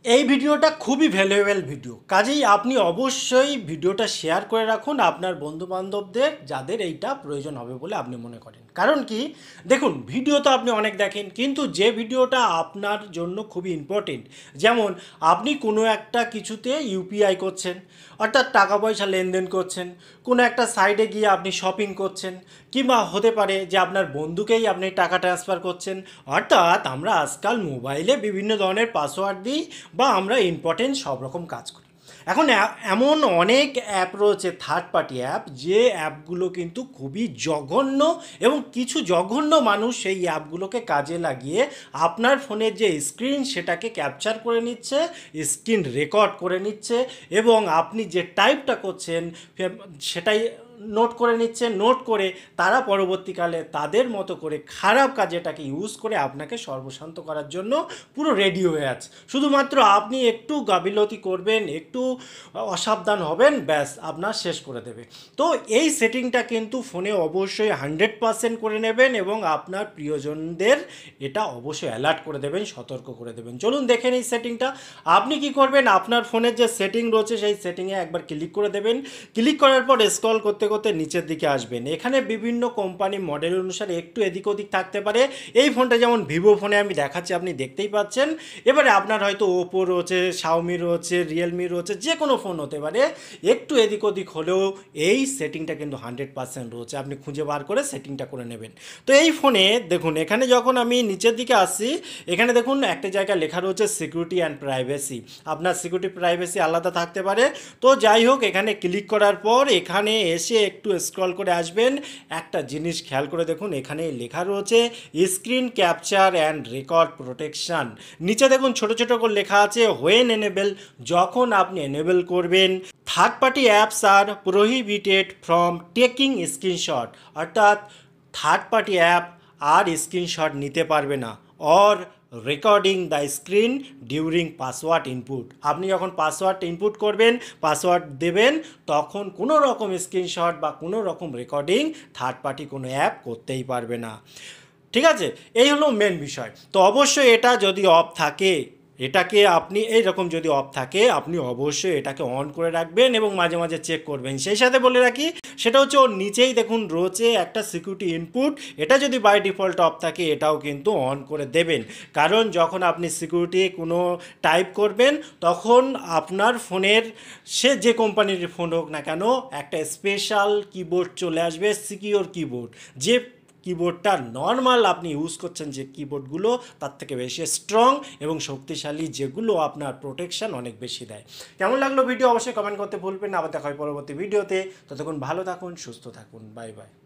এই ভিডিওটা খুবই ভ্যালুয়েবল ভিডিও, কাজেই আপনি অবশ্যই ভিডিওটা শেয়ার করে রাখুন আপনার বন্ধুবান্ধবদের যাদের এইটা প্রয়োজন হবে বলে আপনি মনে করেন। কারণ কি, দেখুন, ভিডিও তো আপনি অনেক দেখেন, কিন্তু যে ভিডিওটা আপনার জন্য খুবই ইম্পর্টেন্ট, যেমন আপনি কোনো একটা কিছুতে ইউপিআই করছেন, অর্থাৎ টাকা পয়সা লেনদেন করছেন, কোনো একটা সাইডে গিয়ে আপনি শপিং করছেন, কিংবা হতে পারে যে আপনার বন্ধুকেই আপনি টাকা ট্রান্সফার করছেন। অর্থাৎ আমরা আজকাল মোবাইলে বিভিন্ন ধরনের পাসওয়ার্ড দিই বা আমরা ইম্পর্টেন্ট সব রকম কাজ করি। এখন এমন অনেক অ্যাপ রয়েছে, থার্ড পার্টি অ্যাপ, যে অ্যাপগুলো কিন্তু খুবই জঘন্য, এবং কিছু জঘন্য মানুষ সেই অ্যাপগুলোকে কাজে লাগিয়ে আপনার ফোনের যে স্ক্রিন সেটাকে ক্যাপচার করে নিচ্ছে, স্ক্রিন রেকর্ড করে নিচ্ছে, এবং আপনি যে টাইপটা করছেন সেটাই নোট করে নিচ্ছে। নোট করে তারা পরবর্তীকালে তাদের মতো করে খারাপ কাজেটাকে ইউজ করে আপনাকে সর্বশান্ত করার জন্য পুরো রেডি হয়ে আছে। শুধুমাত্র আপনি একটু গাফিলতি করবেন, একটু অসাবধান হবেন, ব্যাস আপনার শেষ করে দেবে। তো এই সেটিংটা কিন্তু ফোনে অবশ্যই 100% করে নেবেন, এবং আপনার প্রিয়জনদের এটা অবশ্যই অ্যালার্ট করে দেবেন, সতর্ক করে দেবেন। চলুন দেখেন এই সেটিংটা। আপনি কি করবেন, আপনার ফোনের যে সেটিং রয়েছে সেই সেটিংয়ে একবার ক্লিক করে দেবেন। ক্লিক করার পর স্ক্রল করতে করতে নিচের দিকে আসবেন। এখানে বিভিন্ন কোম্পানি মডেল অনুসারে একটু এদিক ওদিক থাকতে পারে। এই ফোনটা যেমন ভিভো ফোনে আমি দেখাচ্ছি, আপনি দেখতেই পাচ্ছেন। এবারে আপনার হয়তো ওপো রয়েছে, শাওমি রয়েছে, রিয়েলমি রয়েছে, যে কোনো ফোন হতে পারে। একটু এদিক ওদিক হলেও এই সেটিংটা কিন্তু 100% রয়েছে, আপনি খুঁজে বার করে সেটিংটা করে নেবেন। তো এই ফোনে দেখুন, এখানে যখন আমি নিচের দিকে আসছি, এখানে দেখুন একটা জায়গায় লেখা রয়েছে সিকিউরিটি অ্যান্ড প্রাইভেসি। আপনার সিকিউরিটি প্রাইভেসি আলাদা থাকতে পারে। তো যাই হোক, এখানে ক্লিক করার পর এখানে এসে একটু স্ক্রল করে আসবেন। একটা জিনিস খেয়াল করে দেখুন, এখানে লেখা রয়েছে screen capture and record protection. নিচে দেখুন ছোট ছোট করে লেখা আছে হোয়েন এনেবল, যখন আপনি এনেবল করবেন। Third party apps are prohibited from taking screenshot, অর্থাৎ থার্ড পার্টি অ্যাপ আর স্ক্রিনশট নিতে পারবে না। Or recording the screen during password input, আপনি যখন পাসওয়ার্ড ইনপুট করবেন, পাসওয়ার্ড দেবেন, তখন কোনো রকম স্ক্রিনশট বা কোনো রকম রেকর্ডিং থার্ড পার্টি কোনো অ্যাপ করতেই পারবে না। ঠিক আছে, এই হলো মেন বিষয়। তো অবশ্যই এটা যদি অফ থাকে, এটাকে আপনি এইরকম যদি অফ থাকে, আপনি অবশ্যই এটাকে অন করে রাখবেন এবং মাঝে মাঝে চেক করবেন। সেই সাথে বলে রাখি, সেটা হচ্ছে ওর নিচেই দেখুন রয়েছে একটা সিকিউরিটি ইনপুট, এটা যদি বাই ডিফল্ট অফ থাকে এটাও কিন্তু অন করে দেবেন। কারণ যখন আপনি সিকিউরিটি কোনো টাইপ করবেন, তখন আপনার ফোনের, সে যে কোম্পানির ফোন হোক না কেন, একটা স্পেশাল কিবোর্ড চলে আসবে, সিকিউর কিবোর্ড। যে কিবোর্ডটা নর্মাল আপনি ইউজ করছেন যে কিবোর্ডগুলো, তার থেকে বেশি স্ট্রং এবং শক্তিশালী, যেগুলো আপনার প্রোটেকশন অনেক বেশি দেয়। কেমন লাগলো ভিডিও অবশ্যই কমেন্ট করতে ভুলবেন না। আবার দেখা হয় পরবর্তী ভিডিওতে। ততক্ষণ ভালো থাকুন, সুস্থ থাকুন, বাই বাই।